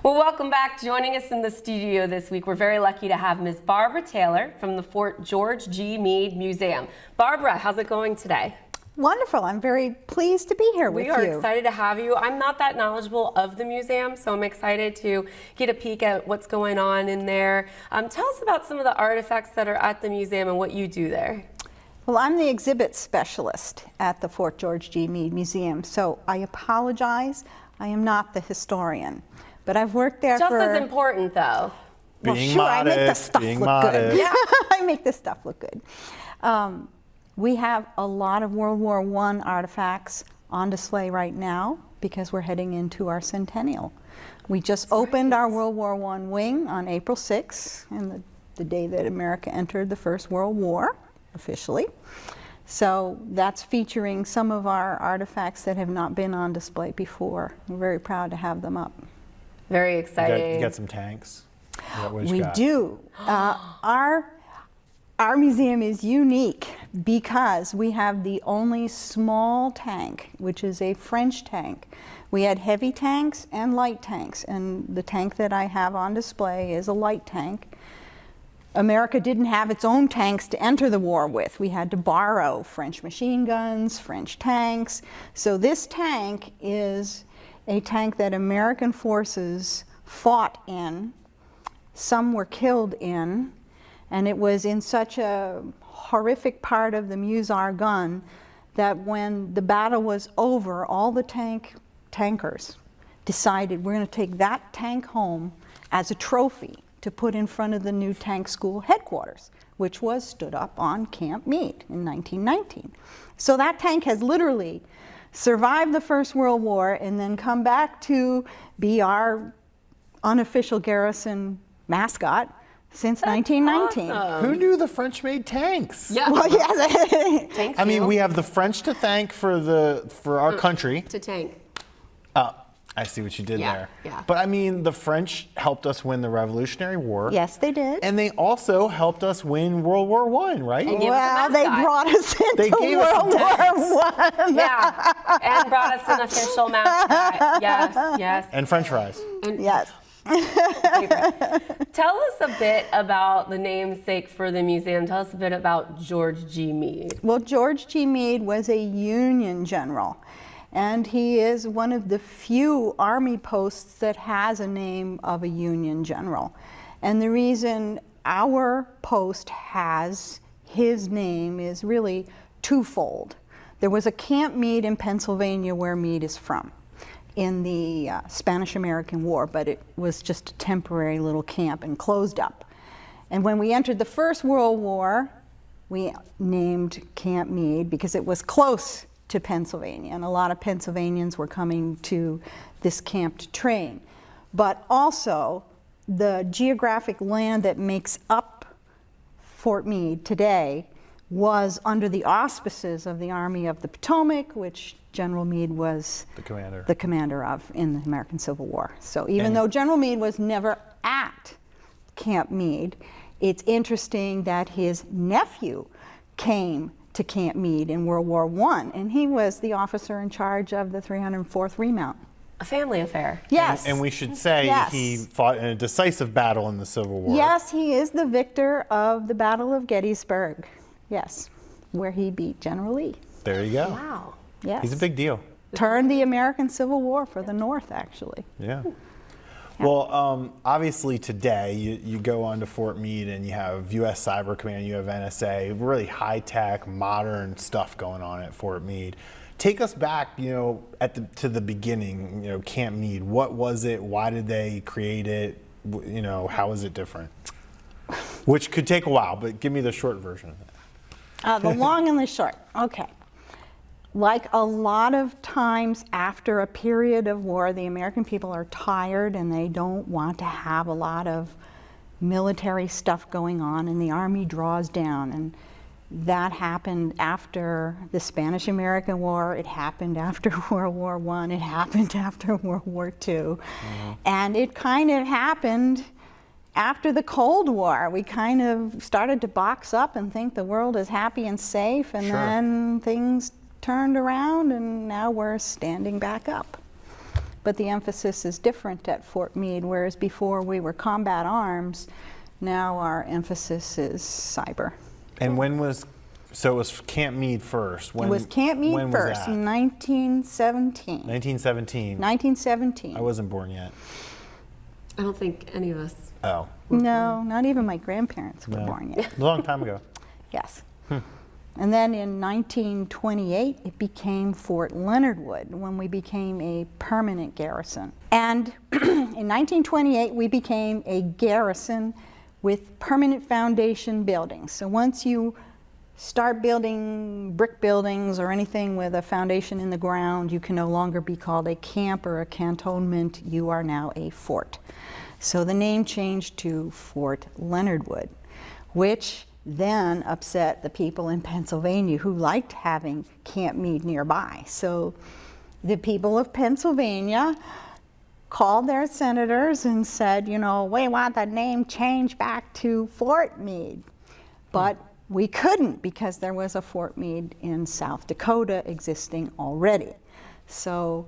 Well, welcome back. Joining us in the studio this week, we're very lucky to have Ms. Barbara Taylor from the Fort George G. Meade Museum. Barbara, how's it going today? Wonderful. I'm very pleased to be here with you. We are excited to have you. I'm not that knowledgeable of the museum, so I'm excited to get a peek at what's going on in there. Tell us about some of the artifacts that are at the museum and what you do there. Well, I'm the exhibit specialist at the Fort George G. Meade Museum, so I apologize. I am not the historian, but I've worked there Just as important, though. Well, Being sure, modest, I make the stuff being look modest. good. Yeah, I make the stuff look good. We have a lot of World War I artifacts on display right now because we're heading into our centennial. We just opened our World War I wing on April 6th, and the day that America entered the First World War, officially. So that's featuring some of our artifacts that have not been on display before. We're very proud to have them up. Very exciting. You got some tanks? Is that what you We got? do. Our museum is unique because we have the only small tank, which is a French tank. We had heavy tanks and light tanks, and the tank that I have on display is a light tank. America didn't have its own tanks to enter the war with. We had to borrow French machine guns, French tanks. So this tank is a tank that American forces fought in. Some were killed in, and it was in such a horrific part of the Meuse-Argonne that when the battle was over, all the tankers decided we're going to take that tank home as a trophy to put in front of the new tank school headquarters, which was stood up on Camp Meade in 1919. So that tank has literally survived the First World War and then come back to be our unofficial garrison mascot since 1919. Awesome. Who knew the French made tanks? Yeah. Well, yes. Thank I mean, you. we have the French to thank for our country. To tank. I see what you did Yeah, there. yeah. But I mean, the French helped us win the Revolutionary War. Yes, they did. And they also helped us win World War I, right? And gave us a Well, they mascot. brought us They into gave us World some War tanks. I. Yeah, and brought us an official mascot. Yes, yes. And French fries. Yes. Tell us a bit about the namesake for the museum. Tell us a bit about George G. Meade. Well, George G. Meade was a Union general, and he is one of the few Army posts that has a name of a Union general. And the reason our post has his name is really twofold. There was a Camp Meade in Pennsylvania where Meade is from in the Spanish-American War, but it was just a temporary little camp and closed up. And when we entered the First World War, we named Camp Meade because it was close to Pennsylvania, and a lot of Pennsylvanians were coming to this camp to train. But also, the geographic land that makes up Fort Meade today was under the auspices of the Army of the Potomac, which General Meade was The commander. of in the American Civil War. So even though General Meade was never at Camp Meade, it's interesting that his nephew came to Camp Meade in World War I, and he was the officer in charge of the 304th Remount. A family affair. Yes. And we should say Yes. he fought in a decisive battle in the Civil War. Yes, he is the victor of the Battle of Gettysburg. Yes, where he beat General Lee. There you go. Wow. Yes. He's a big deal. Turned the American Civil War for the North, actually. Yeah. Well, obviously today you go on to Fort Meade and you have U.S. Cyber Command, you have NSA, really high-tech, modern stuff going on at Fort Meade. Take us back, to the beginning, Camp Meade. What was it? Why did they create it? How is it different? Which could take a while, but give me the short version of that. The long and the short. Okay. Like a lot of times after a period of war, the American people are tired and they don't want to have a lot of military stuff going on, and the Army draws down. And that happened after the Spanish-American War, it happened after World War I, it happened after World War II. And it kind of happened after the Cold War. We kind of started to box up and think the world is happy and safe, and Sure. then things turned around and now we're standing back up. but the emphasis is different at Fort Meade, whereas before we were combat arms, now our emphasis is cyber. And so it was Camp Meade first. It was Camp Meade when first was that? in 1917. 1917. 1917. I wasn't born yet. I don't think any of us. Oh, No, not even my grandparents were no. born yet. A long time ago. Yes. And then in 1928, it became Fort Leonard Wood when we became a permanent garrison. And in 1928, we became a garrison with permanent foundation buildings. So once you start building brick buildings or anything with a foundation in the ground, you can no longer be called a camp or a cantonment. You are now a fort. So the name changed to Fort Leonard Wood, which then upset the people in Pennsylvania who liked having Camp Meade nearby. So the people of Pennsylvania called their senators and said, you know, we want the name changed back to Fort Meade. But we couldn't because there was a Fort Meade in South Dakota existing already. So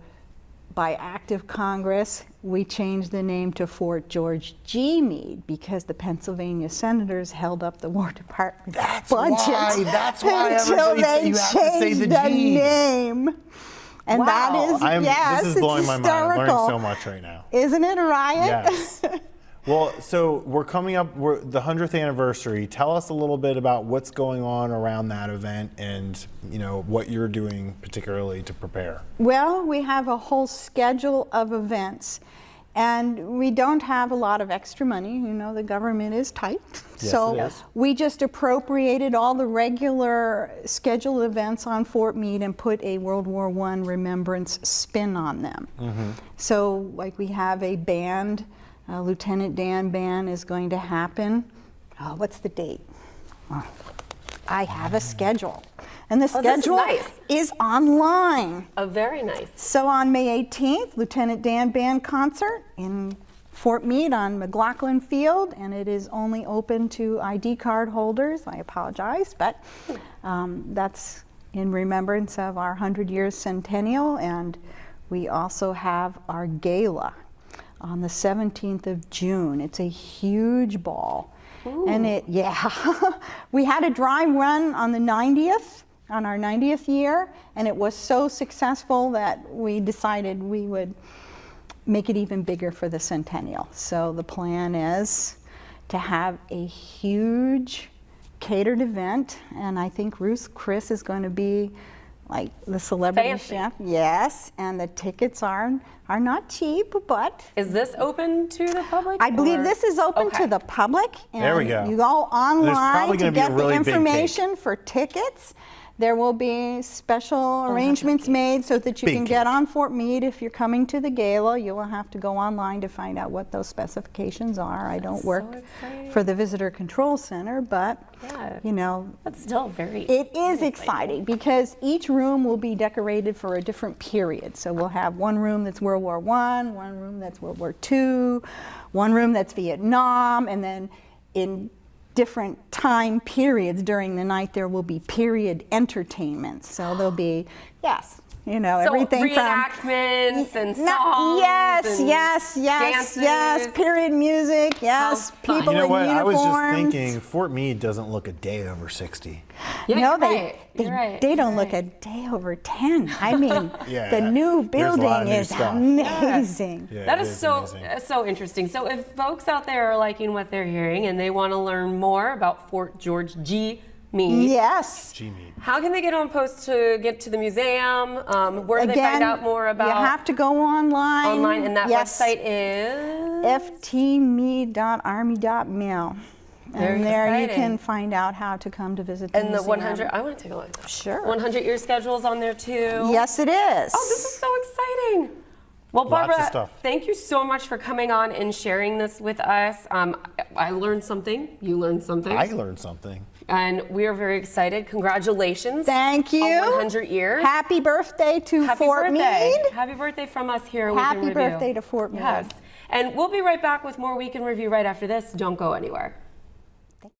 by act of Congress, we changed the name to Fort George G. Meade because the Pennsylvania senators held up the War Department's budget That's why until everybody said they you have to say changed the the G. name. And that Wow. is, yes, This is it's blowing my mind. I'm learning hysterical. so much right now. Isn't it a riot? Yes. Well, so we're coming up, the 100th anniversary. Tell us a little bit about what's going on around that event and, you know, what you're doing particularly to prepare. Well, we have a whole schedule of events, and we don't have a lot of extra money. You know, the government is tight. Yes, So it is. we just appropriated all the regular scheduled events on Fort Meade and put a World War I remembrance spin on them. So, like, we have a band, Lieutenant Dan Band is going to happen. What's the date? I have a schedule. And the this is schedule nice. is online. Oh, very nice. So on May 18th, Lieutenant Dan Band concert in Fort Meade on McLaughlin Field, and it is only open to ID card holders. I apologize, but that's in remembrance of our 100 years centennial. And we also have our gala on the 17th of June. It's a huge ball. And we had a dry run on the 90th, on our 90th year, and it was so successful that we decided we would make it even bigger for the centennial. So the plan is to have a huge catered event, and I think Ruth Chris is going to be like the celebrity Fancy. chef. Yes, and the tickets are not cheap, but Is this open to the public? I believe or- this is open Okay. to the public. And There we go. You go online probably to gonna be a get the really big cake. information for tickets. There will be special arrangements made so that you Big can get cake. on Fort Meade. If you're coming to the gala, you will have to go online to find out what those specifications are. I don't so work exciting. for the Visitor Control Center, but Yeah. you know, That's still very. it is exciting because each room will be decorated for a different period. So we'll have one room that's World War I, one room that's World War II, one room that's Vietnam, and then in different time periods during the night there will be period entertainments. So there'll be, yes, you know, So everything from reenactments and No, songs. yes, and yes, dances. period music, yes, How fun. people You know in what? I was uniforms. just thinking, Fort Meade doesn't look a day over 60. Yeah, No, you're they right. You're right. they don't You're look right. a day over 10. I mean, Yeah, the new there's a lot of building new is stuff. amazing. Yeah, That it is so amazing. so interesting. So if folks out there are liking what they're hearing and they want to learn more about Fort George G. Meade, Yes. G Meade. how can they get on post to get to the museum? Where do they Again, find out more about you have to go online. online? And that Yes. website is ftmeade.army.mil. Very And there you exciting. can find out how to come to visit the and the museum. 100. I want to take a look. Sure. 100-year schedules on there too. Yes, it is. Oh, this is so exciting. Well, Lots of Barbara, stuff. thank you so much for coming on and sharing this with us. I learned something. You learned something. I learned something. And we are very excited. Congratulations. Thank you. On 100 years. Happy birthday to Happy Fort birthday. Meade. Happy birthday from us here at Happy Week in Review. birthday to Fort Meade. Yes. And we'll be right back with more Week in Review right after this. Don't go anywhere.